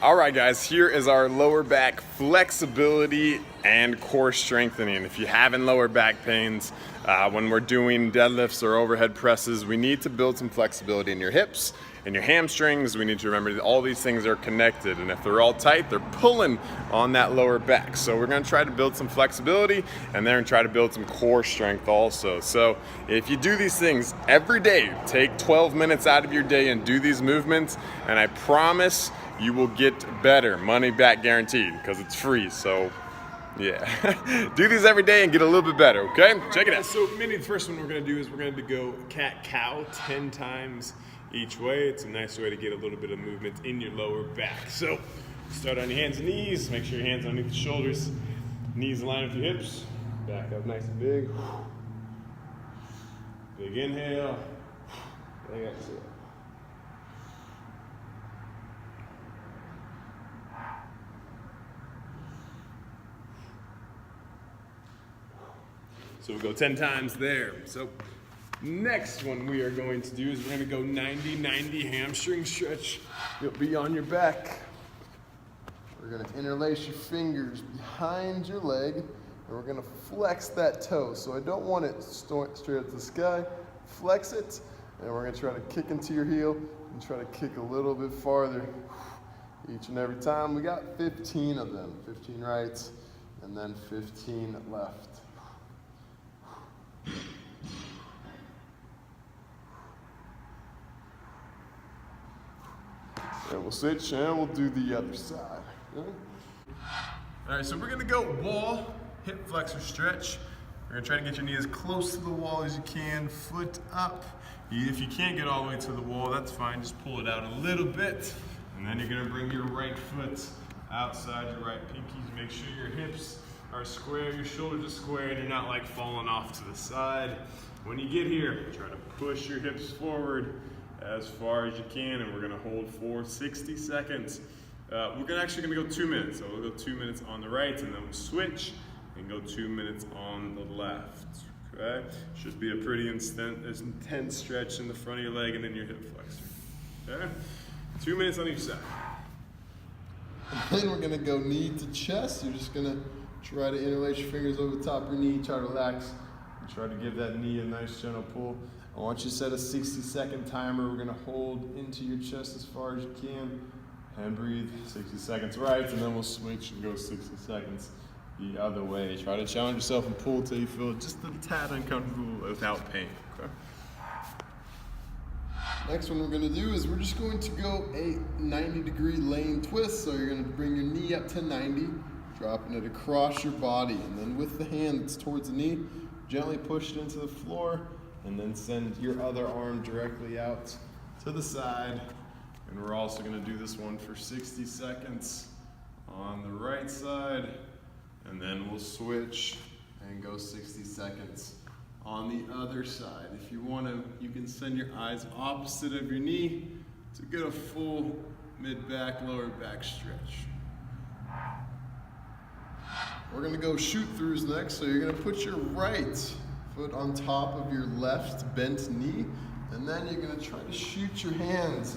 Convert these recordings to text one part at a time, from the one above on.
All right, guys, here is our lower back flexibility and core strengthening. If you're having lower back pains, when we're doing deadlifts or overhead presses, we need to build some flexibility in your hips and your hamstrings. We need to remember that all these things are connected, and if they're all tight, they're pulling on that lower back. So we're gonna try to build some flexibility and then try to build some core strength also. So if you do these things every day, take 12 minutes out of your day and do these movements, and I promise you will get better, money back guaranteed, because it's free. So yeah, do these every day and get a little bit better, okay? Check it out. So Mindy, the first one we're gonna do is we're gonna go cat-cow 10 times each way. It's a nice way to get a little bit of movement in your lower back. So start on your hands and knees, make sure your hands underneath the shoulders, knees align with your hips, back up nice and big. Big inhale, big exhale. So we'll go 10 times there. So next one we are going to do is we're gonna go 90-90 hamstring stretch. You'll be on your back. We're gonna interlace your fingers behind your leg, and we're gonna flex that toe. So I don't want it straight at the sky. Flex it, and we're gonna try to kick into your heel and try to kick a little bit farther each and every time. We got 15 of them, 15 right, and then 15 left. And we'll switch and we'll do the other side. Okay? All right, so we're gonna go wall, hip flexor stretch. We're gonna try to get your knee as close to the wall as you can, foot up. If you can't get all the way to the wall, that's fine, just pull it out a little bit. And then you're gonna bring your right foot outside your right pinkies. Make sure your hips are square, your shoulders are square, and you're not like falling off to the side. When you get here, try to push your hips forward as far as you can, and we're gonna hold for 60 seconds. We're actually gonna go 2 minutes. So we'll go 2 minutes on the right, and then we'll switch and go 2 minutes on the left. Okay? Should be a pretty intense stretch in the front of your leg and then your hip flexor. Okay? 2 minutes on each side. And then we're gonna go knee to chest. You're just gonna try to interlace your fingers over the top of your knee, try to relax, and try to give that knee a nice gentle pull. I want you to set a 60-second timer. We're gonna hold into your chest as far as you can and breathe. 60 seconds right, and then we'll switch and go 60 seconds the other way. Try to challenge yourself and pull till you feel just a tad uncomfortable without pain, okay? Next one we're gonna do is we're just going to go a 90-degree lane twist. So you're gonna bring your knee up to 90, dropping it across your body, and then with the hand that's towards the knee, gently push it into the floor, and then send your other arm directly out to the side. And we're also gonna do this one for 60 seconds on the right side, and then we'll switch and go 60 seconds on the other side. If you want to, you can send your eyes opposite of your knee to get a full mid-back, lower back stretch. We're gonna go shoot throughs next. So you're gonna put your right foot on top of your left bent knee, and then you're gonna try to shoot your hands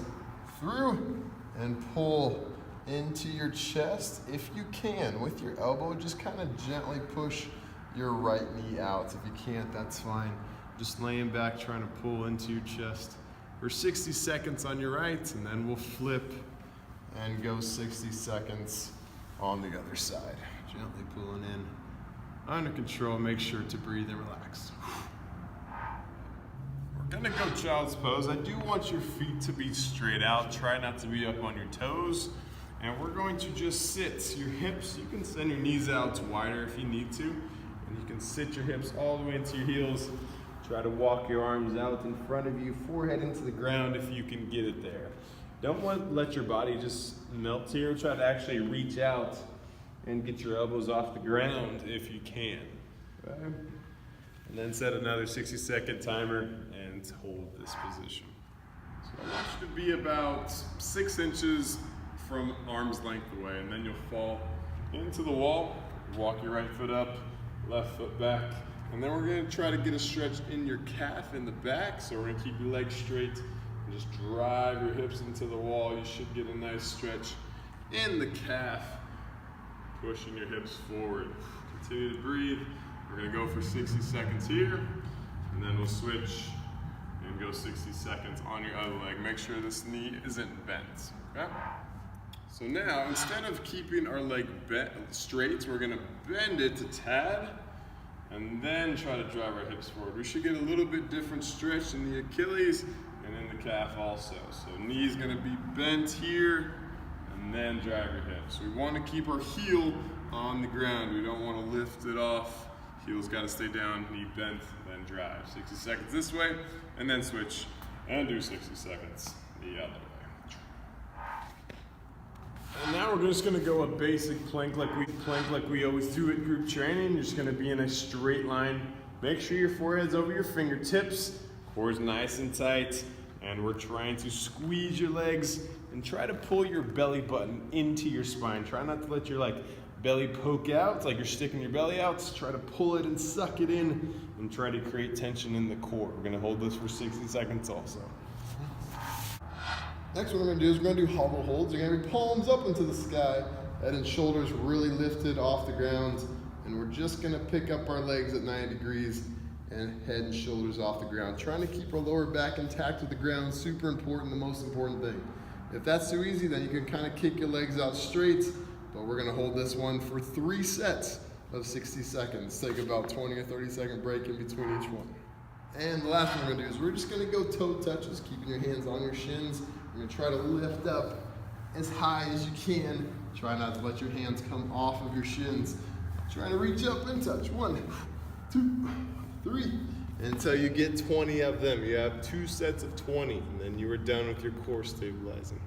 through and pull into your chest. If you can, with your elbow, just kind of gently push your right knee out. If you can't, that's fine. Just laying back, trying to pull into your chest for 60 seconds on your right, and then we'll flip and go 60 seconds on the other side. Gently pulling in, under control. Make sure to breathe and relax. We're gonna go child's pose. I do want your feet to be straight out. Try not to be up on your toes. And we're going to just sit your hips. You can send your knees out wider if you need to. And you can sit your hips all the way into your heels. Try to walk your arms out in front of you, forehead into the ground if you can get it there. Don't want to let your body just melt here. Try to actually reach out and get your elbows off the ground if you can. Okay? And then set another 60-second timer and hold this position. So I want you to be about 6 inches from arm's length away, and then you'll fall into the wall. Walk your right foot up, left foot back, and then we're gonna try to get a stretch in your calf in the back. So we're gonna keep your legs straight and just drive your hips into the wall. You should get a nice stretch in the calf, pushing your hips forward. Continue to breathe. We're gonna go for 60 seconds here, and then we'll switch and go 60 seconds on your other leg. Make sure this knee isn't bent, okay? So now, instead of keeping our leg bent straight, we're gonna bend it a tad, and then try to drive our hips forward. We should get a little bit different stretch in the Achilles and in the calf also. So knee's gonna be bent here, and then drive your hips. We wanna keep our heel on the ground. We don't wanna lift it off. Heel's gotta stay down, knee bent, then drive. 60 seconds this way, and then switch and do 60 seconds the other way. And now we're just gonna go a basic plank like we always do at group training. You're just gonna be in a straight line. Make sure your forehead's over your fingertips, core's nice and tight, and we're trying to squeeze your legs and try to pull your belly button into your spine. Try not to let your belly poke out. It's like you're sticking your belly out. So try to pull it and suck it in and try to create tension in the core. We're gonna hold this for 60 seconds also. Next, what we're gonna do is we're gonna do hollow holds. You're gonna be palms up into the sky, head and shoulders really lifted off the ground, and we're just gonna pick up our legs at 90 degrees and head and shoulders off the ground. Trying to keep our lower back intact with the ground, super important, the most important thing. If that's too easy, then you can kind of kick your legs out straight, but we're gonna hold this one for 3 sets of 60 seconds. Take about 20 or 30 second break in between each one. And the last one we're gonna do is we're just gonna go toe touches, keeping your hands on your shins. You're gonna try to lift up as high as you can. Try not to let your hands come off of your shins. Trying to reach up and touch. 1, 2, 3. Until you get 20 of them. You have 2 sets of 20, and then you are done with your core stabilizing.